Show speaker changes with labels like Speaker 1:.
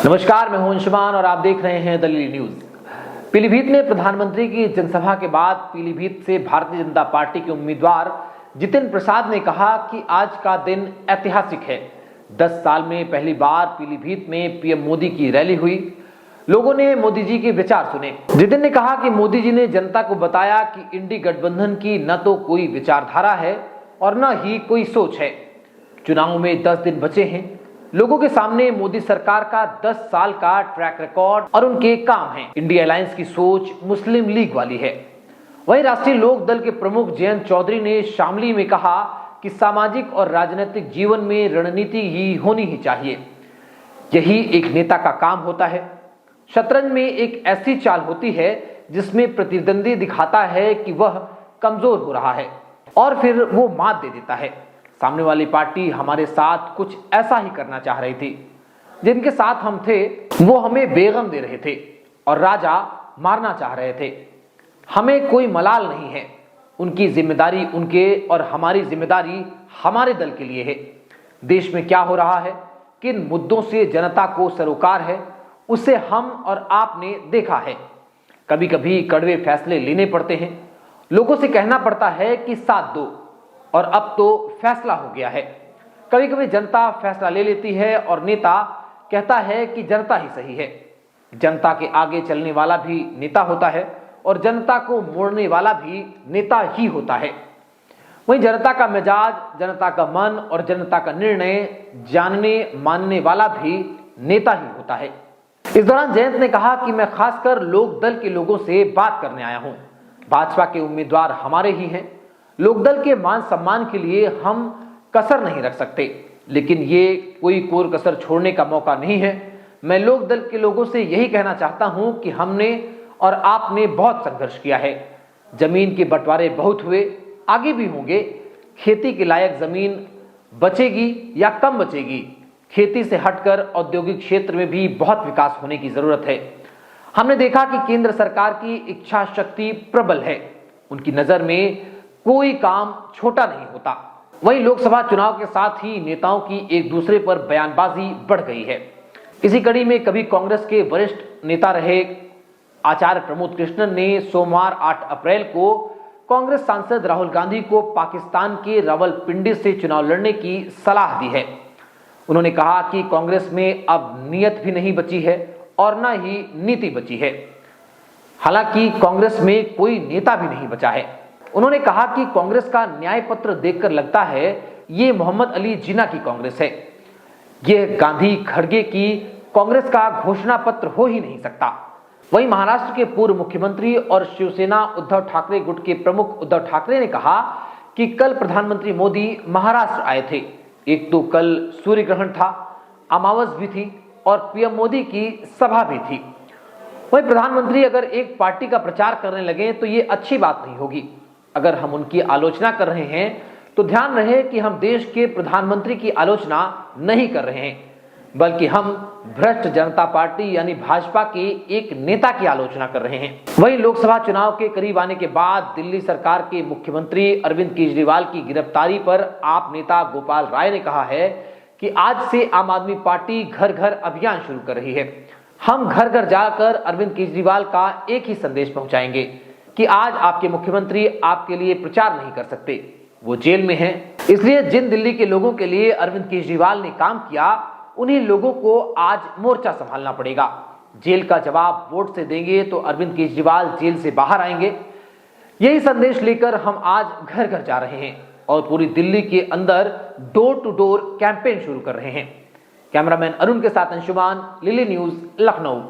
Speaker 1: नमस्कार, मैं हूं अंशुमान और आप देख रहे हैं दलील न्यूज। पीलीभीत में प्रधानमंत्री की जनसभा के बाद पीलीभीत से भारतीय जनता पार्टी के उम्मीदवार जितिन प्रसाद ने कहा कि आज का दिन ऐतिहासिक है। 10 साल में पहली बार पीलीभीत में पीएम मोदी की रैली हुई। लोगों ने मोदी जी के विचार सुने। जितिन ने कहा कि मोदी जी ने जनता को बताया कि इंडी गठबंधन की न तो कोई विचारधारा है और न ही कोई सोच है। चुनाव में 10 दिन बचे हैं। लोगों के सामने मोदी सरकार का 10 साल का ट्रैक रिकॉर्ड और उनके काम हैं। इंडिया अलायंस की सोच मुस्लिम लीग वाली है। वहीं राष्ट्रीय लोक दल के प्रमुख जयंत चौधरी ने शामली में कहा कि सामाजिक और राजनीतिक जीवन में रणनीति ही होनी ही चाहिए। यही एक नेता का काम होता है। शतरंज में एक ऐसी चाल होती है जिसमें प्रतिद्वंदी दिखाता है कि वह कमजोर हो रहा है और फिर वो मात दे देता है। सामने वाली पार्टी हमारे साथ कुछ ऐसा ही करना चाह रही थी। जिनके साथ हम थे वो हमें बेगम दे रहे थे और राजा मारना चाह रहे थे। हमें कोई मलाल नहीं है। उनकी जिम्मेदारी उनके और हमारी जिम्मेदारी हमारे दल के लिए है। देश में क्या हो रहा है, किन मुद्दों से जनता को सरोकार है, उसे हम और आपने देखा है। कभी कभी कड़वे फैसले लेने पड़ते हैं। लोगों से कहना पड़ता है कि साथ दो, और अब तो फैसला हो गया है। कभी कभी जनता फैसला ले लेती है और नेता कहता है कि जनता ही सही है। जनता के आगे चलने वाला भी नेता होता है और जनता को मोड़ने वाला भी नेता ही होता है। वहीं जनता का मिजाज, जनता का मन और जनता का निर्णय जानने मानने वाला भी नेता ही होता है। इस दौरान जयंत ने कहा कि मैं खासकर लोक दल के लोगों से बात करने आया हूं। भाजपा के उम्मीदवार हमारे ही हैं। लोकदल के मान सम्मान के लिए हम कसर नहीं रख सकते, लेकिन ये कोई कोर कसर छोड़ने का मौका नहीं है। मैं लोकदल के लोगों से यही कहना चाहता हूं कि हमने और आपने बहुत संघर्ष किया है। जमीन के बंटवारे बहुत हुए, आगे भी होंगे। खेती के लायक जमीन बचेगी या कम बचेगी, खेती से हटकर औद्योगिक क्षेत्र में भी बहुत विकास होने की जरूरत है। हमने देखा कि केंद्र सरकार की इच्छा शक्ति प्रबल है। उनकी नजर में कोई काम छोटा नहीं होता। वहीं लोकसभा चुनाव के साथ ही नेताओं की एक दूसरे पर बयानबाजी बढ़ गई है। इसी कड़ी में कभी कांग्रेस के वरिष्ठ नेता रहे आचार्य प्रमोद कृष्णन ने सोमवार 8 अप्रैल को कांग्रेस सांसद राहुल गांधी को पाकिस्तान के रावलपिंडी से चुनाव लड़ने की सलाह दी है। उन्होंने कहा कि कांग्रेस में अब नीयत भी नहीं बची है और न ही नीति बची है। हालांकि कांग्रेस में कोई नेता भी नहीं बचा है। उन्होंने कहा कि कांग्रेस का न्याय पत्र देखकर लगता है ये मोहम्मद अली जिन्ना की कांग्रेस है। यह गांधी खड़गे की कांग्रेस का घोषणा पत्र हो ही नहीं सकता। वहीं महाराष्ट्र के पूर्व मुख्यमंत्री और शिवसेना उद्धव ठाकरे गुट के प्रमुख उद्धव ठाकरे ने कहा कि कल प्रधानमंत्री मोदी महाराष्ट्र आए थे। एक तो कल सूर्य ग्रहण था, अमावस भी थी और पीएम मोदी की सभा भी थी। वहीं प्रधानमंत्री अगर एक पार्टी का प्रचार करने लगे तो ये अच्छी बात नहीं होगी। अगर हम उनकी आलोचना कर रहे हैं तो ध्यान रहे कि हम देश के प्रधानमंत्री की आलोचना नहीं कर रहे हैं, बल्कि हम भ्रष्ट जनता पार्टी यानी भाजपा के एक नेता की आलोचना कर रहे हैं। वहीं लोकसभा चुनाव के करीब आने के बाद दिल्ली सरकार के मुख्यमंत्री अरविंद केजरीवाल की गिरफ्तारी पर आप नेता गोपाल राय ने कहा है कि आज से आम आदमी पार्टी घर घर अभियान शुरू कर रही है। हम घर घर जाकर अरविंद केजरीवाल का एक ही संदेश पहुंचाएंगे कि आज आपके मुख्यमंत्री आपके लिए प्रचार नहीं कर सकते, वो जेल में हैं। इसलिए जिन दिल्ली के लोगों के लिए अरविंद केजरीवाल ने काम किया, उन्हीं लोगों को आज मोर्चा संभालना पड़ेगा। जेल का जवाब वोट से देंगे तो अरविंद केजरीवाल जेल से बाहर आएंगे। यही संदेश लेकर हम आज घर घर जा रहे हैं और पूरी दिल्ली के अंदर डोर टू डोर कैंपेन शुरू कर रहे हैं। कैमरामैन अरुण के साथ अंशुमान, लिली न्यूज, लखनऊ।